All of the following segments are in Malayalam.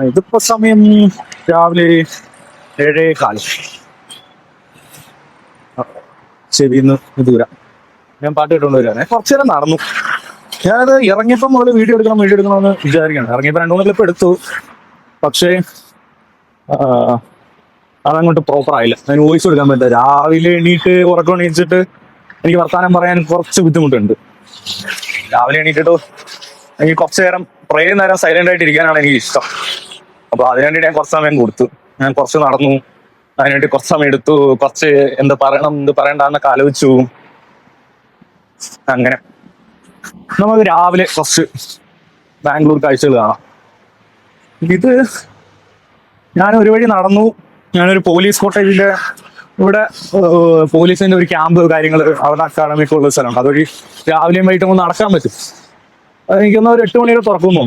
ഇതിപ്പോ സമയം രാവിലെ 7:15. ശരിന്ന് ദൂരം ഞാൻ പാട്ട് കേട്ടോണ്ട് വരാനെ. കുറച്ചു നേരം നടന്നു. ഞാനത് ഇറങ്ങിയപ്പോ മുതൽ വീഡിയോ എടുക്കണമെന്ന് വിചാരിക്കണം. ഇറങ്ങിയപ്പോ 2-3 ക്ലിപ്പ് എടുത്തു. പക്ഷേ അതങ്ങോട്ട് പ്രോപ്പർ ആയില്ല. അതിന് വോയിസ് കൊടുക്കാൻ പറ്റില്ല. രാവിലെ ഉറക്കം എണീച്ചിട്ട് എനിക്ക് വർത്താനം പറയാൻ കുറച്ച് ബുദ്ധിമുട്ടുണ്ട്. രാവിലെ എണീറ്റിട്ട് എനിക്ക് കുറച്ചു നേരം നേരം സൈലന്റ് ആയിട്ട് ഇരിക്കാനാണ് എനിക്ക് ഇഷ്ടം. അപ്പൊ അതിനുവേണ്ടി ഞാൻ കുറച്ച് സമയം കൊടുത്തു. ഞാൻ കുറച്ച് നടന്നു. അതിനുവേണ്ടി കുറച്ച് സമയം എടുത്തു. കുറച്ച് എന്ത് പറയണം എന്ത് പറയണ്ടെന്നൊക്കെ ആലോചിച്ചു. അങ്ങനെ നമുക്ക് രാവിലെ കുറച്ച് ബാംഗ്ലൂർ കാഴ്ചകൾ കാണാം. ഇത് ഞാൻ ഒരു വഴി നടന്നു. ഞാനൊരു പോലീസ് കോട്ടേജിന്റെ ഇവിടെ പോലീസിന്റെ ഒരു ക്യാമ്പ് കാര്യങ്ങൾ അവിടെ അക്കാഡമിക് ഉള്ള സ്ഥലമുണ്ട്. അതുവഴി രാവിലെയും വൈകിട്ടും ഒന്ന് നടക്കാൻ പറ്റും. അതെനിക്കൊന്ന് ഒരു 8 മണി വരെ തുറക്കുമ്പോ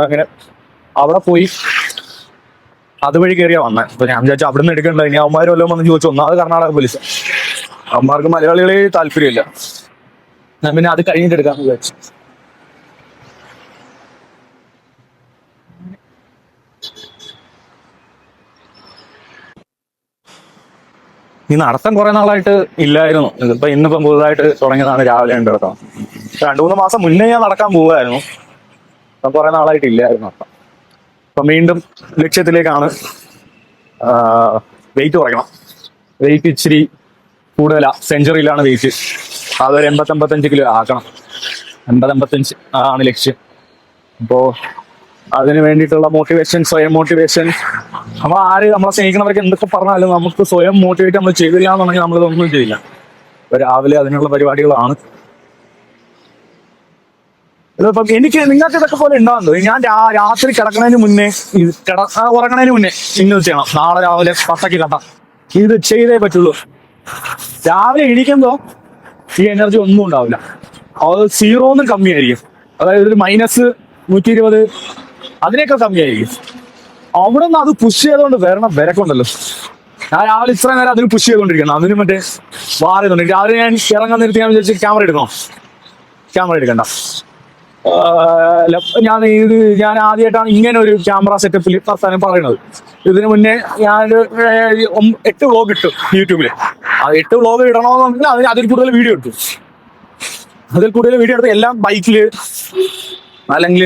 അങ്ങനെ അവിടെ പോയി അതുവഴി കയറിയാ വന്നേ. അപ്പൊ ഞാൻ വിചാരിച്ചു അവിടെ നിന്ന് എടുക്കണ്ട. ഇനി അവന്മാരും വല്ലതും വന്ന് ചോദിച്ചു. ഒന്നാമത് കർണാടക പോലീസ്. അവന്മാർക്ക് മലയാളികളെ താല്പര്യമില്ല. ഞാൻ പിന്നെ അത് കഴിഞ്ഞിട്ട് എടുക്കാന്ന് വിചാരിച്ചു. ഈ നടത്തം കുറെ നാളായിട്ട് ഇല്ലായിരുന്നു. ഇന്നിപ്പം പുതുതായിട്ട് തുടങ്ങിയതാണ് രാവിലെ നടത്തം. 2-3 മാസം മുന്നേ ഞാൻ നടക്കാൻ പോവുമായിരുന്നു. അപ്പം കുറെ നാളായിട്ട് ഇല്ലായിരുന്നു അപ്പം. അപ്പം വീണ്ടും ലക്ഷ്യത്തിലേക്കാണ്. വെയിറ്റ് കുറയ്ക്കണം. വെയിറ്റ് ഇച്ചിരി കൂടുതലാ. സെഞ്ചുറിയിലാണ് വെയിറ്റ്. അതൊരു 80-85 കിലോ ആക്കണം. 80-85 ആണ് ലക്ഷ്യം. അപ്പോ അതിന് വേണ്ടിയിട്ടുള്ള മോട്ടിവേഷൻ, സ്വയം മോട്ടിവേഷൻ. നമ്മളെ സ്നേഹിക്കുന്നവർക്ക് എന്തൊക്കെ പറഞ്ഞാലും നമുക്ക് സ്വയം മോട്ടിവേറ്റ് നമ്മൾ ചെയ്തില്ല എന്നുണ്ടെങ്കിൽ നമ്മളിതൊന്നും ചെയ്യില്ല. അപ്പൊ രാവിലെ അതിനുള്ള പരിപാടികളാണ്. ഇതിപ്പം നിങ്ങൾക്ക് ഇതൊക്കെ പോലെ ഉണ്ടാവുന്നത്. ഞാൻ രാത്രി കിടക്കുന്നതിന് മുന്നേ ഉറങ്ങണതിന് മുന്നേ ഇന്നത് ചെയ്യണം. നാളെ രാവിലെ പട്ടയ്ക്ക് കട്ടാം. ഇത് ചെയ്തേ പറ്റുള്ളൂ. രാവിലെ എണീക്കുമ്പോ ഈ എനർജി ഒന്നും ഉണ്ടാവില്ല. അത് 0 കമ്മിയായിരിക്കും. അതായത് ഒരു -120 അതിനേക്കാൾ കമ്മിയായിരിക്കും. അവിടെ നിന്ന് അത് പുഷ് ചെയ്തുകൊണ്ട് വിരക്കുണ്ടല്ലോ. ഞാൻ രാവിലെ ഇത്ര നേരം അതിന് പുഷ് ചെയ്തുകൊണ്ടിരിക്കണം. അതിന് മറ്റേ വാറുന്നുണ്ട്. രാവിലെ ഞാൻ ഇറങ്ങാൻ നിർത്തി ഞാൻ വിചാരിച്ചു ക്യാമറ എടുക്കണ്ട. ഞാൻ ആദ്യമായിട്ടാണ് ഇങ്ങനെ ഒരു ക്യാമറ സെറ്റപ്പിൽ വർത്താനം പറയുന്നത്. ഇതിനു മുന്നേ ഞാൻ 8 വ്ളോഗ് ഇട്ടു യൂട്യൂബില്. ആ 8 വ്ളോഗ് ഇടണമെന്നുണ്ടെങ്കിൽ അതിൽ കൂടുതൽ വീഡിയോ എടുത്തു. എല്ലാം ബൈക്കില് അല്ലെങ്കിൽ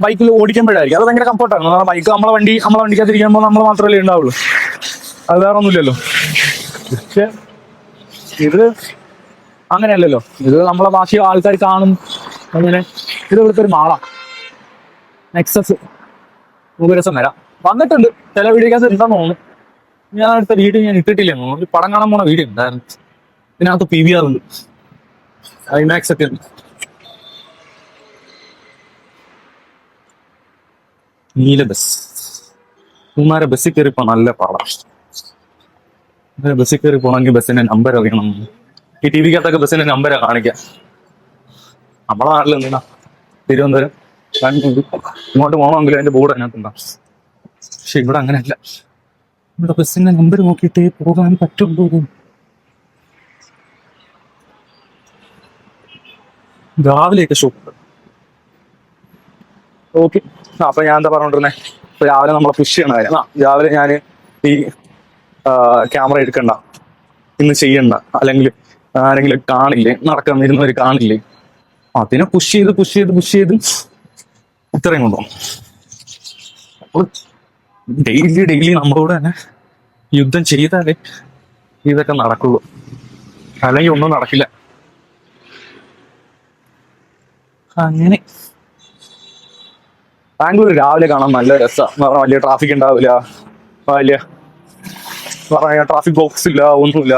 ബൈക്കിൽ ഓടിക്കുമ്പോഴായിരിക്കും. അത് ഭയങ്കര കംഫർട്ടാണ്. ബൈക്ക് നമ്മളെ വണ്ടിക്കകത്തിരിക്കുമ്പോൾ നമ്മൾ മാത്രമല്ലേ ഉണ്ടാവുള്ളൂ. അത് വേറെ ഒന്നുമില്ലല്ലോ. പക്ഷെ ഇത് അങ്ങനെയല്ലല്ലോ. ഇത് നമ്മളെ ബാക്കി ആൾക്കാർ കാണും. അങ്ങനെ ഇത് ഇവിടുത്തെ ഒരു മാള നെക്സസ്. രസം വരാം വന്നിട്ടുണ്ട്. ചില വീഡിയോക്കകത്ത് ഉണ്ടെന്ന് തോന്നുന്നു. ഞാൻ അടുത്ത വീഡിയോ ഞാൻ ഇട്ടിട്ടില്ലെന്ന് തോന്നുന്നു. ഒരു പടം കാണാൻ പോണ വീഡിയോ ഉണ്ടായിരുന്നു. ഇതിനകത്ത് PVR ഉണ്ട്, IMAX ഒക്കെ ഉണ്ട്. നീല ബസ്. മൂന്നാരെ ബസ്സിൽ കയറിപ്പോ നല്ല പാടാം. ബസ്സിൽ കയറി പോകണമെങ്കിൽ ബസ്സിന്റെ നമ്പർ അറിയണം. ഈ TVക്കകത്തൊക്കെ ബസ്സിന്റെ നമ്പരാ കാണിക്കാം. നമ്മളെ നാട്ടിൽ എന്തിനാ തിരുവനന്തപുരം, കണ്ണൂർ ഇങ്ങോട്ട് പോകണമെങ്കിലും അതിന്റെ ബോർഡ് അതിനകത്തുണ്ടാവും. പക്ഷെ ഇവിടെ അങ്ങനെയല്ല. ഇവിടെ ബസ്സിന്റെ നമ്പർ നോക്കിയിട്ടേ പോകാൻ പറ്റുള്ളൂ. രാവിലെയൊക്കെ ഷോപ്പ്. ഓക്കെ. അപ്പൊ ഞാൻ എന്താ പറഞ്ഞോണ്ടിരുന്നേ, ഇപ്പൊ രാവിലെ നമ്മളെ പുഷ് ചെയ്യണ കാര്യം. രാവിലെ ഞാൻ ഈ ക്യാമറ എടുക്കണ്ട, ഇന്ന് ചെയ്യണ്ട, അല്ലെങ്കിൽ ആരെങ്കിലും കാണില്ലേ, നടക്കാനിരുന്നവർ കാണില്ലേ, അതിനെ പുഷ് ചെയ്ത് ഇത്രയും കൊണ്ടുപോകും. അപ്പോൾ ഡെയിലി നമ്മളോട് തന്നെ യുദ്ധം ചെയ്താലേ ഇതൊക്കെ നടക്കുള്ളൂ. അല്ലെങ്കിൽ ഒന്നും നടക്കില്ല. അങ്ങനെ ബാംഗ്ലൂർ രാവിലെ കാണാൻ നല്ല രസമാണ്. വലിയ ട്രാഫിക് ഉണ്ടാവില്ല, ട്രാഫിക് ബോക്സ് ഇല്ല, ഒന്നുമില്ല.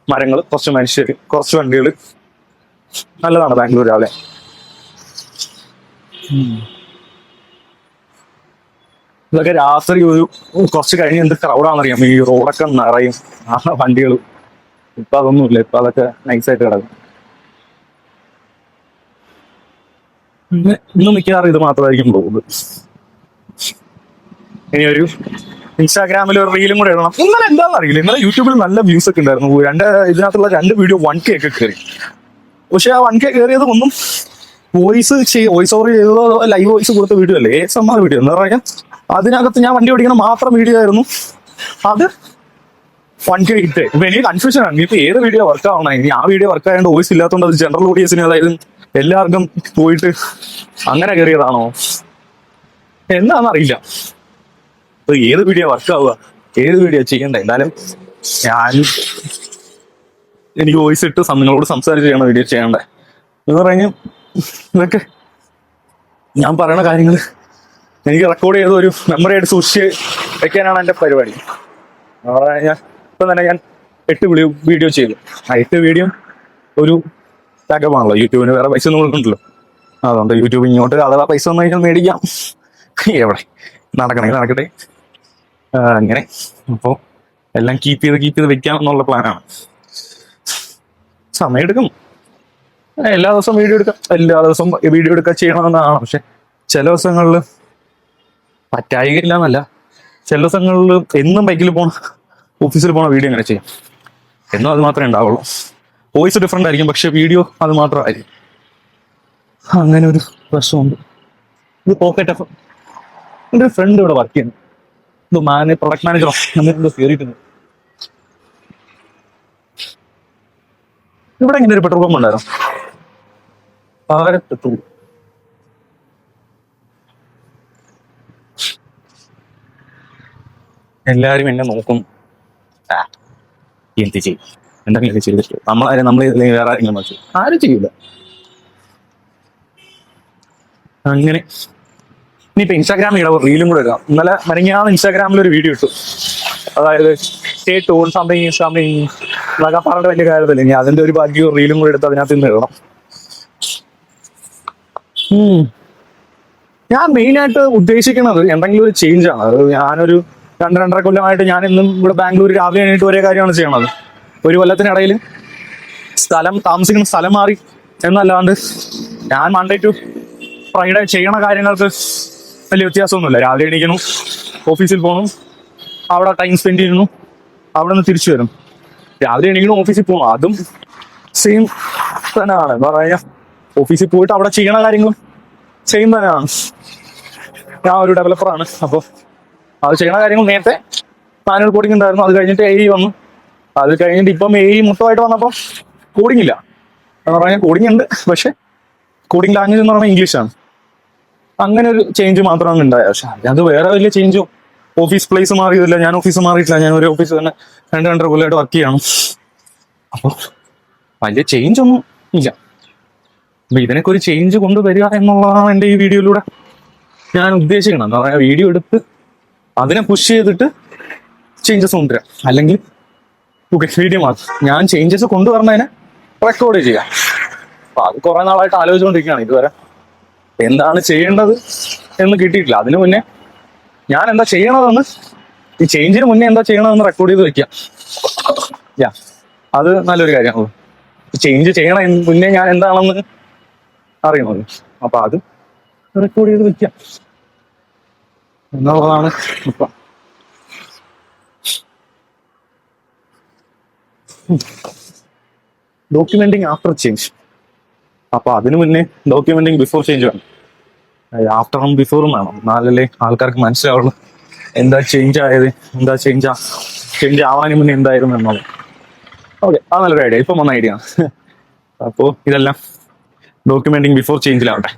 മരങ്ങൾ, കുറച്ച് മനുഷ്യർ, കുറച്ച് വണ്ടികൾ. നല്ലതാണ് ബാംഗ്ലൂർ രാവിലെ. ഇതൊക്കെ രാത്രി കുറച്ച് കഴിഞ്ഞ് എന്ത് ക്രൗഡാണെന്നറിയാം. ഈ റോഡൊക്കെ നിറയും വണ്ടികൾ. ഇപ്പൊ അതൊന്നുമില്ല. ഇപ്പൊ അതൊക്കെ നൈസായിട്ട് കിടക്കും. ഇന്ന് മിക്കവാറും ഇത് മാത്രമായിരിക്കും പോകുന്നത്. ഇനി ഒരു ഇൻസ്റ്റാഗ്രാമിൽ ഒരു റീലും കൂടെ ഇടണം. ഇന്നലെ എന്താണെന്ന് അറിയില്ല. ഇന്നലെ യൂട്യൂബിൽ നല്ല വ്യൂസ് ഒക്കെ ഉണ്ടായിരുന്നു. ഇതിനകത്തുള്ള 2 വീഡിയോ 1K ഒക്കെ കയറി. പക്ഷെ ആ 1K കയറിയത് ഒന്നും വോയിസ് ഓവർ ചെയ്തതോ ലൈവ് വോയിസ് കൊടുത്ത വീഡിയോ അല്ലേ ASMR വീഡിയോ എന്ന് പറഞ്ഞാൽ അതിനകത്ത് ഞാൻ വണ്ടി ഓടിക്കണം മാത്രം വീഡിയോ ആയിരുന്നു. അത് 1K ഹിറ്റ്. ഇപ്പൊ എനിക്ക് കൺഫ്യൂഷൻ ആണ്, ഇപ്പൊ ഏത് വീഡിയോ വർക്ക് ആവണം. ഇനി ആ വീഡിയോ വർക്ക് ആയതുകൊണ്ട് വോയിസ് ഇല്ലാത്തതുകൊണ്ട് അത് ജനറൽ ഓഡിയൻസിന്, അതായത് എല്ലാവർക്കും പോയിട്ട് അങ്ങനെ കയറിയതാണോ എന്താണെന്നറിയില്ല. ഇപ്പൊ ഏത് വീഡിയോ വർക്ക് ആവുക, ഏത് വീഡിയോ ചെയ്യണ്ടേ? എന്തായാലും എനിക്ക് വോയിസ് ഇട്ട് നിങ്ങളോട് സംസാരിച്ച് ചെയ്യണം വീഡിയോ ചെയ്യണ്ടേ എന്ന് പറഞ്ഞു. ഇതൊക്കെ ഞാൻ പറയണ കാര്യങ്ങൾ എനിക്ക് റെക്കോർഡ് ചെയ്ത് ഒരു മെമ്മറി ആയിട്ട് സൂക്ഷിച്ച് വെക്കാനാണ് എൻ്റെ പരിപാടി. ഞാൻ ഇപ്പം തന്നെ 8 വീഡിയോ ചെയ്തു. ആ 8 വീഡിയോ ഒരു പാക്കപ്പാണല്ലോ. യൂട്യൂബിന് വേറെ പൈസ ഒന്നും കൊടുക്കണ്ടല്ലോ. അതുകൊണ്ട് യൂട്യൂബ് ഇങ്ങോട്ട് അഥവാ പൈസ ഒന്നും കഴിഞ്ഞാൽ മേടിക്കാം. എവിടെ നടക്കണമെങ്കിൽ നടക്കട്ടെ. അങ്ങനെ അപ്പോൾ എല്ലാം കീപ്പ് ചെയ്ത് വെക്കാം എന്നുള്ള പ്ലാനാണ്. സമയം എടുക്കും. എല്ലാ ദിവസവും വീഡിയോ എടുക്കുക ചെയ്യണമെന്നാണ്. പക്ഷെ ചില ദിവസങ്ങളിൽ പറ്റായില്ല എന്നല്ല, ചില ദിവസങ്ങളിൽ എന്നും ബൈക്കിൽ ഓഫീസിൽ പോണ വീഡിയോ അങ്ങനെ ചെയ്യാം. എന്നും അത് മാത്രമേ ഉണ്ടാവുള്ളൂ. വോയിസ് ഡിഫറെൻ്റ് ആയിരിക്കും, പക്ഷെ വീഡിയോ അത് മാത്രമായിരിക്കും. അങ്ങനെ ഒരു പ്രശ്നമുണ്ട്. ഇത് പോക്കറ്റ് എഫ് എൻ്റെ ഒരു ഫ്രണ്ട് ഇവിടെ വർക്ക് ചെയ്യുന്നു. ഇത് പ്രൊഡക്ട് മാനേജറോ അങ്ങനെ കയറിയിട്ടുണ്ട്. ഇവിടെ ഇങ്ങനെ ഒരു പെട്രോൾ പമ്പ് ഉണ്ടായിരുന്നു. പെട്രോൾ എല്ലാരും എന്നെ നോക്കും. എന്ത് ചെയ്യും, എന്തെങ്കിലും ചെയ്തിട്ട് നമ്മൾ വേറെ ആരെങ്കിലും മതി, ആരും ചെയ്യൂല. അങ്ങനെ ഇനിയിപ്പോ ഇൻസ്റ്റാഗ്രാമിൽ റീലും കൂടെ ഇടാം. ഇന്നലെ മരിങ്ങാന്ന് ഇൻസ്റ്റാഗ്രാമിൽ ഒരു വീഡിയോ ഇട്ടു. അതായത് സ്റ്റേ ടൂൺ സംതിങ് എന്നൊക്കെ പറഞ്ഞിട്ട് വലിയ കാര്യത്തില്ല. ഇനി അതിന്റെ ഒരു ഭാഗ്യം റീലും കൂടെ എടുത്ത് അതിനകത്ത് നിന്ന് ഇടണം. ഞാൻ മെയിനായിട്ട് ഉദ്ദേശിക്കുന്നത് എന്തെങ്കിലും ഒരു ചേഞ്ച് ആണ്. അത് ഞാനൊരു 2-2.5 കൊല്ലമായിട്ട് ഞാൻ ഇന്നും ഇവിടെ ബാംഗ്ലൂർ രാവിലെ കഴിഞ്ഞിട്ട് ഒരേ കാര്യമാണ് ചെയ്യണത്. ഒരു കൊല്ലത്തിനിടയിൽ താമസിക്കുന്ന സ്ഥലം മാറി എന്നല്ലാണ്ട് ഞാൻ മൺഡേ ടു ഫ്രൈഡേ ചെയ്യണ കാര്യങ്ങൾക്ക് വലിയ വ്യത്യാസമൊന്നുമില്ല. രാവിലെ എണീക്കണം, ഓഫീസിൽ പോകണം, അവിടെ ടൈം സ്പെൻഡ് ചെയ്യുന്നു, അവിടെ നിന്ന് തിരിച്ചു വരും. രാവിലെ എണീക്കണം, ഓഫീസിൽ പോകണം, അതും സെയിം തന്നെയാണ്. എന്താ പറയുക, ഓഫീസിൽ പോയിട്ട് അവിടെ ചെയ്യണ കാര്യങ്ങളും സെയിം തന്നെയാണ്. ഞാൻ ഒരു ഡെവലപ്പറാണ്. അപ്പോൾ അത് ചെയ്യണ കാര്യങ്ങൾ നേരത്തെ മാനുവൽ കോഡിംഗ് ഉണ്ടായിരുന്നു. അത് കഴിഞ്ഞിട്ട് AI വന്നു. അത് കഴിഞ്ഞിട്ട് ഇപ്പം AI മൊത്തമായിട്ട് വന്നപ്പോൾ കോഡിംഗ് ഇല്ല എന്ന് പറഞ്ഞാൽ കോഡിംഗ് ഉണ്ട്, പക്ഷെ കോഡിംഗ് ലാംഗ്വേജ് എന്ന് പറഞ്ഞാൽ ഇംഗ്ലീഷാണ്. അങ്ങനെ ഒരു ചേഞ്ച് മാത്രമാണ് ഉണ്ടായത്. പക്ഷെ അത് വേറെ വലിയ ചേഞ്ചോ ഓഫീസ് പ്ലേസ് മാറിയതില്ല. ഞാൻ ഓഫീസ് മാറിയിട്ടില്ല. ഞാൻ ഒരു ഓഫീസ് തന്നെ 2-2.5 കൊല്ലമായിട്ട് വർക്ക് ചെയ്യണം. അപ്പോൾ വലിയ ചേഞ്ച് ഒന്നും ഇല്ല. അപ്പൊ ഇതിനൊക്കെ ഒരു ചേഞ്ച് കൊണ്ടുവരിക എന്നുള്ളതാണ് എൻ്റെ ഈ വീഡിയോയിലൂടെ ഞാൻ ഉദ്ദേശിക്കണം. എന്താ പറയുക, വീഡിയോ എടുത്ത് അതിനെ പുഷ് ചെയ്തിട്ട് ചേഞ്ചസ് കൊണ്ടുവരാം. അല്ലെങ്കിൽ വീഡിയോ മാത്രം ഞാൻ ചേഞ്ചസ് കൊണ്ടുവരണതിനെ റെക്കോർഡ് ചെയ്യാം. അപ്പൊ അത് കുറെ നാളായിട്ട് ആലോചിച്ചുകൊണ്ടിരിക്കുകയാണ്. ഇതുവരെ എന്താണ് ചെയ്യേണ്ടത് എന്ന് കിട്ടിയിട്ടില്ല. അതിനു മുന്നേ ഞാൻ എന്താ ചെയ്യണതെന്ന്, ഈ ചേഞ്ചിന് മുന്നേ എന്താ ചെയ്യണമെന്ന് റെക്കോർഡ് ചെയ്ത് വെക്കാം. അത് നല്ലൊരു കാര്യമാണ്. ചേഞ്ച് ചെയ്യണ മുന്നേ ഞാൻ എന്താണെന്ന് അറിയണമല്ലോ. അപ്പൊ അത് റെക്കോർഡ് ചെയ്ത് വെക്കാം എന്നുള്ളതാണ് ഇപ്പൊ. ഡോക്യുമെന്റിങ് ആഫ്റ്റർ ചേഞ്ച്. അപ്പൊ അതിനു മുന്നേ ഡോക്യുമെന്റിങ് ബിഫോർ ചേഞ്ച് വേണം. ആഫ്റ്ററും ബിഫോറും വേണം. എന്നാലല്ലേ ആൾക്കാർക്ക് മനസ്സിലാവുള്ളൂ എന്താ ചേഞ്ച് ആയത്, എന്താ ചേഞ്ച് ആവാനും മുന്നേ എന്തായിരുന്നു എന്നുള്ളത്. ഓക്കെ, അത് നല്ലൊരു ഐഡിയ. ഇപ്പം വന്ന ഐഡിയ ആണ്. അപ്പോൾ ഇതെല്ലാം ഡോക്യുമെന്റിങ് ബിഫോർ ചേഞ്ചിലാവട്ടെ.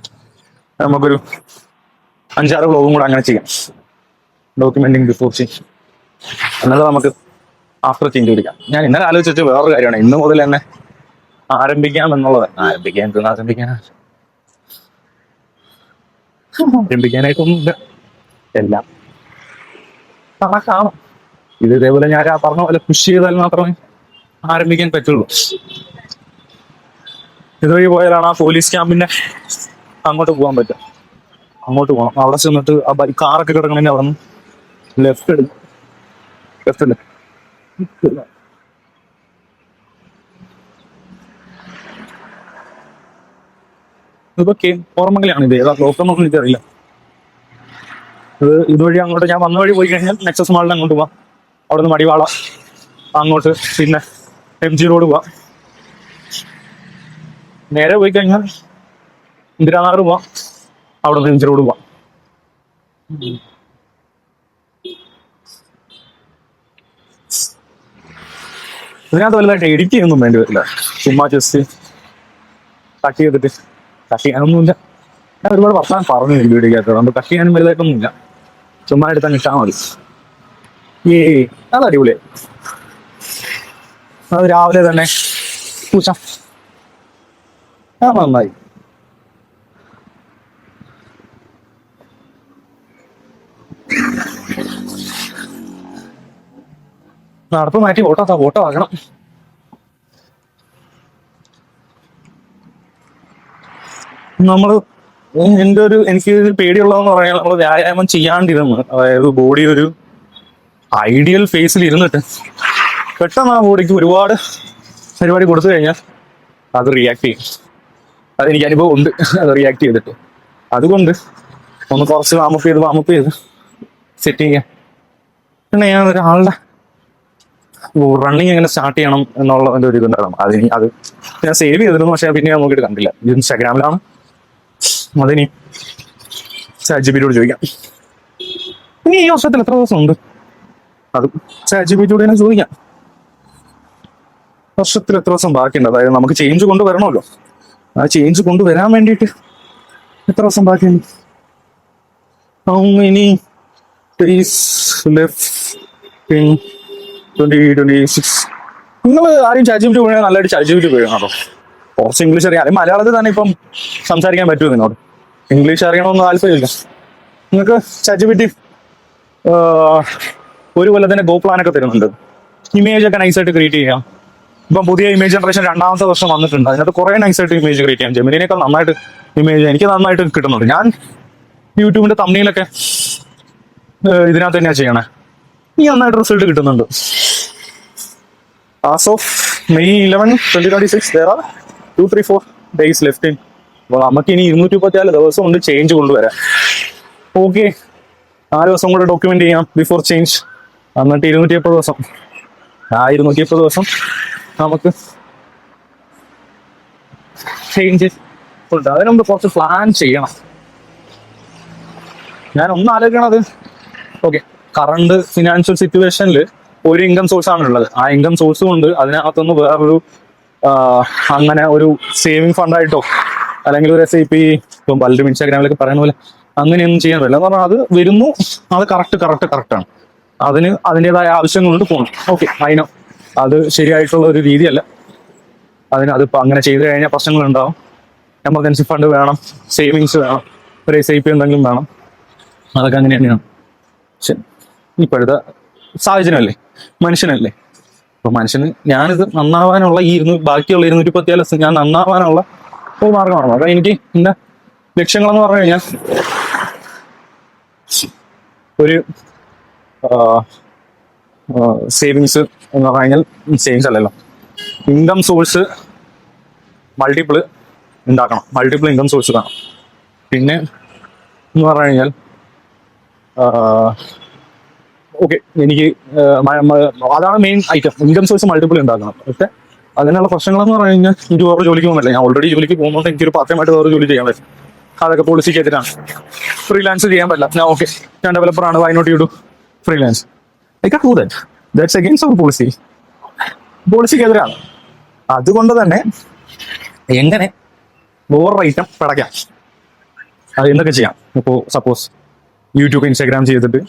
നമുക്കൊരു 5-6 വ്ലോഗും കൂടെ അങ്ങനെ ചെയ്യാം. ഡോക്യുമെന്റിങ് ബിഫോർ ചേഞ്ച് എന്നിട്ട് നമുക്ക് ആഫ്റ്റർ ചേഞ്ച് പിടിക്കാം. ഞാൻ ഇന്നലെ ആലോചിച്ച വേറൊരു കാര്യമാണ്, ഇന്ന് മുതൽ തന്നെ ആരംഭിക്കാം എന്നുള്ളത്. ആരംഭിക്കാനായിട്ടൊന്നുമില്ല, എല്ലാം കണക്കാണ്. ഇത് ഇതേപോലെ ഞാൻ പറഞ്ഞ പോലെ പുഷ് ചെയ്താൽ മാത്രമേ ആരംഭിക്കാൻ പറ്റുള്ളൂ. ഇതുവഴി പോയാലാണ് ആ പോലീസ് ക്യാമ്പിന്റെ അങ്ങോട്ട് പോകാൻ പറ്റും. അങ്ങോട്ട് പോകണം. അവിടെ ചെന്നിട്ട് ആ കാറൊക്കെ കിടക്കണമെങ്കിൽ അവിടെ നിന്ന് ലെഫ്റ്റ് എടുക്കും. ഇതൊക്കെ ഓർമ്മകളാണ്. ഇത് ഏതാ ബ്ലോക്കെന്നൊന്നും എനിക്കറിയില്ല. ഇതുവഴി അങ്ങോട്ട് ഞാൻ വന്ന വഴി പോയി കഴിഞ്ഞാൽ നെക്സസ് മാളിൽ അങ്ങോട്ട് പോവാം. അവിടെ നിന്ന് മടിവാള അങ്ങോട്ട്, പിന്നെ MG റോഡ് പോവാം. നേരെ പോയി കഴിഞ്ഞാൽ ഇന്ദിരാനഗർ പോവാം, അവിടെ നിന്ന് എം ജി റോഡ് പോവാം. ഇതിനകത്ത് വലുതായിട്ട് എഡിറ്റ് ചെയ്യൊന്നും വേണ്ടി വരില്ല. ചുമ്മാ ജസ്റ്റ് കട്ട് ചെയ്തിട്ട്, കട്ട് ചെയ്യാനൊന്നുമില്ല. ഞാൻ ഒരുപാട് വർത്തമാനം പറഞ്ഞു വീഡിയോക്കകത്ത്, അതുകൊണ്ട് കട്ട് ചെയ്യാനും വലുതായിട്ടൊന്നുമില്ല. ചുമ്മാ എടുത്താൽ ഇട്ടാൽ മതി. അത് അടിപൊളിയായി. അത് രാവിലെ തന്നെ പൂച്ച നന്നായി. നടപ്പ് മാറ്റി ഓട്ടോ ആക്കണം. എനിക്ക് പേടിയുള്ളതെന്ന് പറഞ്ഞാൽ നമ്മൾ വ്യായാമം ചെയ്യാണ്ടിരുന്നു, അതായത് ബോഡി ഒരു ഐഡിയൽ ഫേസിൽ ഇരുന്നിട്ട് പെട്ടെന്ന് ആ ബോഡിക്ക് ഒരുപാട് പരിപാടി കൊടുത്തു കഴിഞ്ഞാൽ അത് റിയാക്ട് ചെയ്യും. അതെനിക്ക് അനുഭവം ഉണ്ട്, അത് റിയാക്ട് ചെയ്തിട്ട്. അതുകൊണ്ട് ഒന്ന് കുറച്ച് വാമപ്പ് ചെയ്ത് സെറ്റ് ചെയ്യാം. പിന്നെ ഞാൻ ഒരാളുടെ റണ്ണിങ് എങ്ങനെ സ്റ്റാർട്ട് ചെയ്യണം എന്നുള്ളതിൻ്റെ ഒരു ഇതുണ്ടായിരുന്നു. അത് ഞാൻ സേവ് ചെയ്തിരുന്നു, പക്ഷെ പിന്നെ ഞാൻ നോക്കിയിട്ട് കണ്ടില്ല. ഇത് ഇൻസ്റ്റാഗ്രാമിലാണ്. അതിനി ChatGPT ചോദിക്കാം. ഇനി ഈ വർഷത്തിൽ എത്ര ദിവസം ഉണ്ട്, അത് ChatGPT തന്നെ ചോദിക്കാം. വർഷത്തിൽ എത്ര ദിവസം ബാക്കിയുണ്ട്, അതായത് നമുക്ക് ചേഞ്ച് കൊണ്ടുവരണമല്ലോ. ആ ചേഞ്ച് കൊണ്ടുവരാൻ വേണ്ടിയിട്ട് എത്ര ദിവസം ബാക്കിയുണ്ട്, ഇനി 2026. നിങ്ങൾ ആരും ChatGPT ഉപയോഗിക്കണം, നല്ലതായിട്ട് ChatGPT ഉപയോഗിക്കണം കേട്ടോ. കുറച്ച് ഇംഗ്ലീഷ് അറിയാം, അല്ലെങ്കിൽ മലയാളത്തിൽ തന്നെ ഇപ്പം സംസാരിക്കാൻ പറ്റുമോ നിന്നോട്? ഇംഗ്ലീഷ് അറിയണമെന്ന് താല്പര്യമില്ല. നിങ്ങൾക്ക് ChatGPT ഒരു കൊല്ലത്തിന്റെ ഗോ പ്ലാനൊക്കെ തരുന്നുണ്ട്. ഇമേജ് ഒക്കെ നൈസായിട്ട് ക്രിയേറ്റ് ചെയ്യാം. ഇപ്പം പുതിയ ഇമേജ് ജനറേഷൻ 2ാമത്തെ വർഷം വന്നിട്ടുണ്ട്. അതിനകത്ത് കുറേ നൈസായിട്ട് ഇമേജ് ക്രിയേറ്റ് ചെയ്യാം. ജെമിനിനേക്കാൾ നന്നായിട്ട് ഇമേജ് എനിക്ക് നന്നായിട്ട് കിട്ടുന്നുണ്ട്. ഞാൻ യൂട്യൂബിന്റെ തമ്മിലൊക്കെ ഇതിനകത്ത് തന്നെയാണ് ചെയ്യണേ. ഈ നന്നായിട്ട് റിസൾട്ട് കിട്ടുന്നുണ്ട്. As of May 11, 2026 there are 2-3-4 days left in. അപ്പോൾ നമുക്ക് ഇനി 234 ദിവസം കൊണ്ട് ചേഞ്ച് കൊണ്ടുവരാം. ഓക്കെ, 4 ദിവസം കൂടെ ഡോക്യുമെന്റ് ചെയ്യാം ബിഫോർ ചേഞ്ച്. എന്നിട്ട് 230 ദിവസം, ആ 230 ദിവസം നമുക്ക് ചേഞ്ച് ഉണ്ട്. അതിനുമുമ്പ് കുറച്ച് പ്ലാൻ ചെയ്യണം. ഞാൻ ഒന്ന് ആലോചിക്കണത്, ഓക്കെ, കറണ്ട് ഫിനാൻഷ്യൽ സിറ്റുവേഷനിൽ ഒരു ഇൻകം സോഴ്സ് ആണ് ഉള്ളത്. ആ ഇൻകം സോഴ്സ് കൊണ്ട് അതിനകത്തൊന്ന് വേറൊരു അങ്ങനെ ഒരു സേവിങ് ഫണ്ടായിട്ടോ അല്ലെങ്കിൽ ഒരു SIP, ഇപ്പം പലരും ഇൻസ്റ്റാഗ്രാമിലൊക്കെ പറയുന്ന പോലെ അങ്ങനെയൊന്നും ചെയ്യാൻ പറ്റില്ല. എന്ന് പറഞ്ഞാൽ അത് വരുന്നു, അത് കറക്റ്റാണ്. അതിന് അതിൻ്റെതായ ആവശ്യങ്ങളുണ്ട് പോകണം. ഓക്കെ, അതിനോ അത് ശരിയായിട്ടുള്ള ഒരു രീതിയല്ല. അതിപ്പോൾ അങ്ങനെ ചെയ്തു കഴിഞ്ഞാൽ പ്രശ്നങ്ങളുണ്ടാവും. എമർജൻസി ഫണ്ട് വേണം, സേവിങ്സ് വേണം, ഒരു SIP എന്തെങ്കിലും വേണം. അതൊക്കെ അങ്ങനെ തന്നെയാണ്. പക്ഷെ ഇപ്പോഴത്തെ സാഹചര്യമല്ലേ, മനുഷ്യനല്ലേ. അപ്പൊ മനുഷ്യന് ഞാനിത് നന്നാവാനുള്ള ബാക്കിയുള്ള 214 ഞാൻ നന്നാവാനുള്ള ഒരു മാർഗമാണ്. അപ്പൊ എനിക്ക് എന്റെ ലക്ഷ്യങ്ങളെന്ന് പറഞ്ഞു കഴിഞ്ഞാൽ ഒരു സേവിങ്സ് എന്ന് പറഞ്ഞു കഴിഞ്ഞാൽ സേവിങ്സ് അല്ലല്ലോ, income source multiple income source വേണം. പിന്നെ എന്ന് പറഞ്ഞു കഴിഞ്ഞാൽ ഓക്കെ, എനിക്ക് അതാണ് main item, income source multiple ഉണ്ടാക്കണം. പക്ഷെ അതിനുള്ള പ്രശ്നങ്ങളെന്ന് പറഞ്ഞു കഴിഞ്ഞാൽ എനിക്ക് വേറെ ജോലിക്ക് പോകുന്നില്ല. ഞാൻ ഓൾറെഡി ജോലിക്ക് പോകുന്നതുകൊണ്ട് എനിക്കൊരു പാർട്ടൈമായിട്ട് വേറെ ജോലി ചെയ്യാൻ പറ്റും. അതൊക്കെ പോളിസിക്ക് എതിരാണ്. ഫ്രീലാൻസ് ചെയ്യാൻ പറ്റില്ല. ഞാൻ ഡെവലപ്പറാണ്, why not you do freelance? I can't do that. That's against our പോളിസിക്ക് എതിരാണ്. അതുകൊണ്ട് തന്നെ എങ്ങനെ വേറൊരു ഐറ്റം പടയ്ക്കാം, അത് എന്തൊക്കെ ചെയ്യാം? ഇപ്പോൾ സപ്പോസ് യൂട്യൂബ്, ഇൻസ്റ്റാഗ്രാം ചെയ്തിട്ട്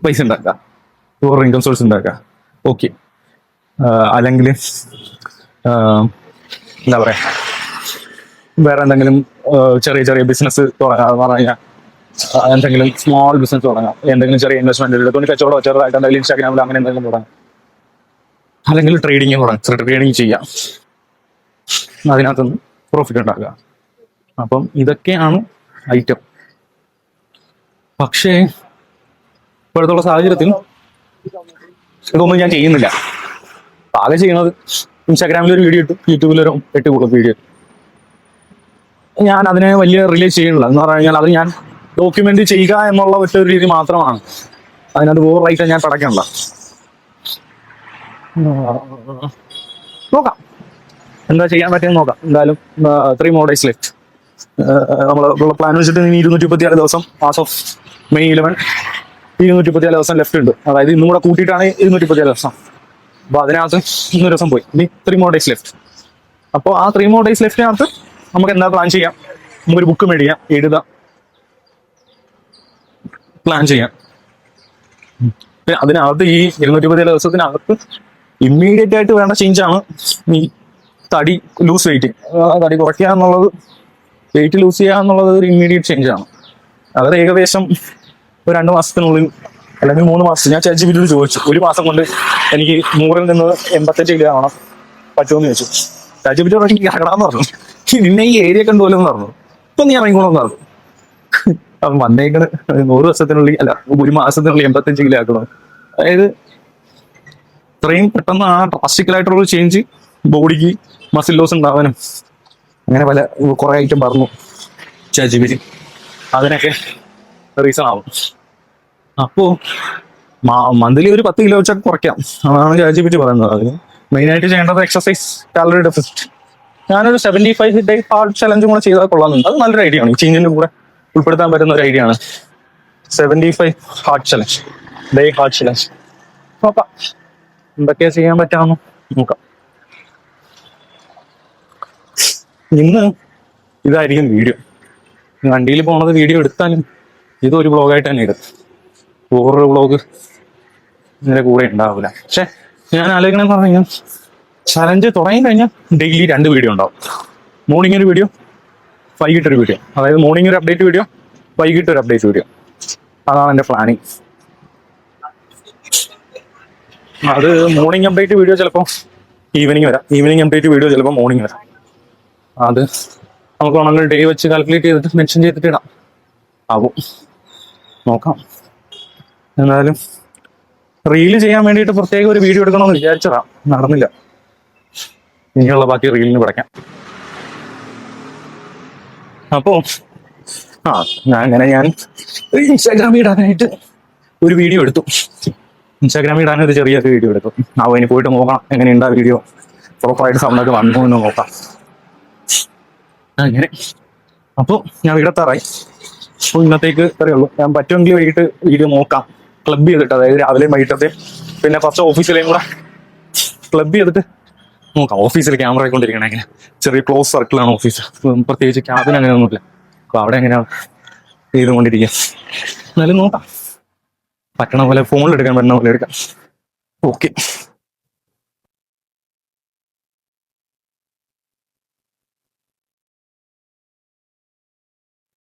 പൈസ ഉണ്ടാക്കുക, വേറൊരു ഇൻകം സോഴ്സ് ഉണ്ടാക്കുക. ഓക്കെ, അല്ലെങ്കിൽ എന്താ പറയുക, വേറെ എന്തെങ്കിലും ചെറിയ ബിസിനസ് തുടങ്ങാം. എന്ന് പറഞ്ഞു കഴിഞ്ഞാൽ എന്തെങ്കിലും സ്മോൾ ബിസിനസ് തുടങ്ങാം, എന്തെങ്കിലും ചെറിയ ഇൻവെസ്റ്റ്മെന്റ്, തുണി കച്ചവടം ചെറുതായിട്ട് എന്തെങ്കിലും ഇൻസ്റ്റാഗ്രാമിൽ അങ്ങനെ എന്തെങ്കിലും തുടങ്ങാം. അല്ലെങ്കിൽ ട്രേഡിങ് ചെയ്യാം, അതിനകത്തുനിന്ന് പ്രോഫിറ്റ് ഉണ്ടാക്കുക. അപ്പം ഇതൊക്കെയാണ് ഐറ്റം. പക്ഷേ ഇപ്പോഴത്തുള്ള സാഹചര്യത്തിൽ ഇതൊന്നും ഞാൻ ചെയ്യുന്നില്ല. ആകെ ചെയ്യുന്നത് ഇൻസ്റ്റാഗ്രാമിൽ ഒരു വീഡിയോ ഇട്ടു, യൂട്യൂബിൽ ഒരു 8 വീഡിയോ. ഞാൻ അതിനെ വലിയ റിലേറ്റ് ചെയ്യുന്നില്ല. എന്ന് പറഞ്ഞു കഴിഞ്ഞാൽ അത് ഞാൻ ഡോക്യുമെന്റ് ചെയ്യുക എന്നുള്ള ഒറ്റ ഒരു രീതി മാത്രമാണ്. അതിനകത്ത് വേറൊരായിട്ട് ഞാൻ പടക്കണ്ട. നോക്കാം എന്താ ചെയ്യാൻ പറ്റുമെന്ന് നോക്കാം. എന്തായാലും 3 more days left. നമ്മളുള്ള പ്ലാൻ വെച്ചിട്ട് ഇനി 236 ദിവസം ആസ് ഓഫ് May 11 234 ദിവസം ലെഫ്റ്റ് ഉണ്ട്. അതായത് ഇന്നും കൂടെ കൂട്ടിയിട്ടാണ് 234 ദിവസം. അപ്പൊ അതിനകത്ത് ഇന്നൊരു ദിവസം പോയി, ഇനി 3 more days ലെഫ്റ്റ്. അപ്പോൾ ആ 3 more days ലെഫ്റ്റിനകത്ത് നമുക്ക് എന്താ പ്ലാൻ ചെയ്യാം? നമുക്കൊരു ബുക്ക് മേടിക്കാം, എഴുതാം, പ്ലാൻ ചെയ്യാം. അതിനകത്ത് ഈ 234 ദിവസത്തിനകത്ത് ഇമ്മീഡിയറ്റ് ആയിട്ട് വേണ്ട ചേഞ്ചാണ് ഈ തടി ലൂസ് വെയിറ്റ്. തടി കുറയ്ക്കുക എന്നുള്ളത്, വെയിറ്റ് ലൂസ് ചെയ്യുക എന്നുള്ളത് ഒരു ഇമ്മീഡിയറ്റ് ചേഞ്ചാണ്. അത് ഏകദേശം ഒരു 2 മാസത്തിനുള്ളിൽ അല്ലെങ്കിൽ 3 മാസം. ഞാൻ ChatGPT ചോദിച്ചു, 1 മാസം കൊണ്ട് എനിക്ക് 100-ൽ നിന്ന് 85 കിലോ ആവണം, പറ്റുമെന്ന് ചോദിച്ചു. ChatGPT എനിക്ക് ഇറങ്ങണമെന്ന് പറഞ്ഞു. നിന്നെ ഈ ഏരിയ കണ്ടുപോലെന്ന് പറഞ്ഞു. ഇപ്പൊ നീ ഇറങ്ങിക്കോളെന്ന് പറഞ്ഞു. അപ്പം വന്നേക്കണ് 100 ദിവസത്തിനുള്ളിൽ അല്ല 1 മാസത്തിനുള്ളിൽ 85 കിലോ ആക്കണം. അതായത് ഇത്രയും പെട്ടെന്ന് ആ ഡ്രാസ്റ്റിക്കലായിട്ടുള്ള ചേഞ്ച് ബോഡിക്ക് മസിൽ ലോസ് ഉണ്ടാവാനും അങ്ങനെ കുറെ ഐറ്റം പറഞ്ഞു ChatGPT. അതിനൊക്കെ റീസൺ ആവും. അപ്പോൾ മന്ത്ലി ഒരു 10 കിലോ വെച്ചൊക്കെ കുറയ്ക്കാം, അതാണ് ChatGPT പറയുന്നത്. അതിന് മെയിനായിട്ട് ചെയ്യേണ്ടത് എക്സസൈസ്, കാലറി ഡെഫിസിറ്റ്. ഞാനൊരു 75 ഡേ ഹാർഡ് ചലഞ്ചും കൂടെ ചെയ്താൽ കൊള്ളാമെന്നുണ്ട്. അത് നല്ലൊരു ഐഡിയ ആണ്, ഈ ചേഞ്ചിന്റെ കൂടെ ഉൾപ്പെടുത്താൻ പറ്റുന്ന ഒരു ഐഡിയ ആണ്. 75 hard challenge, day hard challenge. നോക്കാം എന്തൊക്കെയാ ചെയ്യാൻ പറ്റാമെന്ന് നോക്കാം. ഇന്ന് ഇതായിരിക്കും വീഡിയോ. വണ്ടിയിൽ പോണത് വീഡിയോ എടുത്താലും ഇതൊരു വ്ളോഗായിട്ട് തന്നെ ഇടും. വേറൊരു വ്ളോഗ് ഇതിന്റെ കൂടെ ഉണ്ടാവില്ല. പക്ഷെ ഞാൻ ആലോചിക്കണമെന്ന് പറഞ്ഞു കഴിഞ്ഞാൽ ചലഞ്ച് തുടങ്ങി കഴിഞ്ഞാൽ ഡെയിലി 2 വീഡിയോ ഉണ്ടാവും. മോർണിംഗ് ഒരു വീഡിയോ, വൈകിട്ടൊരു വീഡിയോ. അതായത് മോർണിംഗ് ഒരു അപ്ഡേറ്റ് വീഡിയോ, വൈകിട്ട് ഒരു അപ്ഡേറ്റ് വീഡിയോ. അതാണ് എൻ്റെ പ്ലാനിങ്. അത് മോർണിംഗ് അപ്ഡേറ്റ് വീഡിയോ ചിലപ്പോൾ ഈവനിങ് വരാം, ഈവനിങ് അപ്ഡേറ്റ് വീഡിയോ ചിലപ്പോൾ മോർണിംഗ് വരാം. അത് നമുക്ക് വേണമെങ്കിൽ ഡേ വെച്ച് കാൽക്കുലേറ്റ് ചെയ്തിട്ട് മെൻഷൻ ചെയ്തിട്ട് ഇടാം. ആവും, നോക്കാം. എന്നാലും റീല് ചെയ്യാൻ വേണ്ടിയിട്ട് പ്രത്യേക ഒരു വീഡിയോ എടുക്കണമെന്ന് വിചാരിച്ചതാ, നടന്നില്ല. ഇനിയുള്ള ബാക്കി റീലിന് പഠിക്കാം. അപ്പോൾ ഞാൻ ഇൻസ്റ്റാഗ്രാമിൽ ഇടാനായിട്ട് ഒരു വീഡിയോ എടുത്തു. ഇൻസ്റ്റാഗ്രാമിൽ ഇടാൻ ഒരു ചെറിയൊരു വീഡിയോ എടുത്തു. ഇനി പോയിട്ട് നോക്കണം എങ്ങനെയുണ്ടാ വീഡിയോ, പ്രോപ്പറായിട്ട് സൗണ്ടൊക്കെ വന്നു എന്ന് നോക്കാം. അങ്ങനെ അപ്പോൾ ഞാൻ വീടെത്താറായി. അപ്പോൾ ഇന്നത്തേക്ക് അറിയുള്ളൂ. ഞാൻ പറ്റുമെങ്കിൽ വൈകിട്ട് വീഡിയോ നോക്കാം, ക്ലബ് ചെയ്തിട്ട്. അതായത് രാവിലെയും വൈകിട്ടത്തെ പിന്നെ കുറച്ച് ഓഫീസിലെയും കൂടെ ക്ലബ് ചെയ്തിട്ട് നോക്കാം. ഓഫീസിൽ ക്യാമറ കൊണ്ടിരിക്കണേ, എങ്ങനെ ചെറിയ ക്ലോസ് സർക്കിളാണ് ഓഫീസ്, പ്രത്യേകിച്ച് ക്യാബിന് അങ്ങനെ ഒന്നുമില്ല. അപ്പോൾ അവിടെ എങ്ങനെയാണ് ചെയ്തുകൊണ്ടിരിക്കുക. എന്നാലും നോക്കാം, പറ്റണ പോലെ ഫോണിലെടുക്കാൻ പറ്റുന്ന പോലെ എടുക്കാം. ഓക്കെ.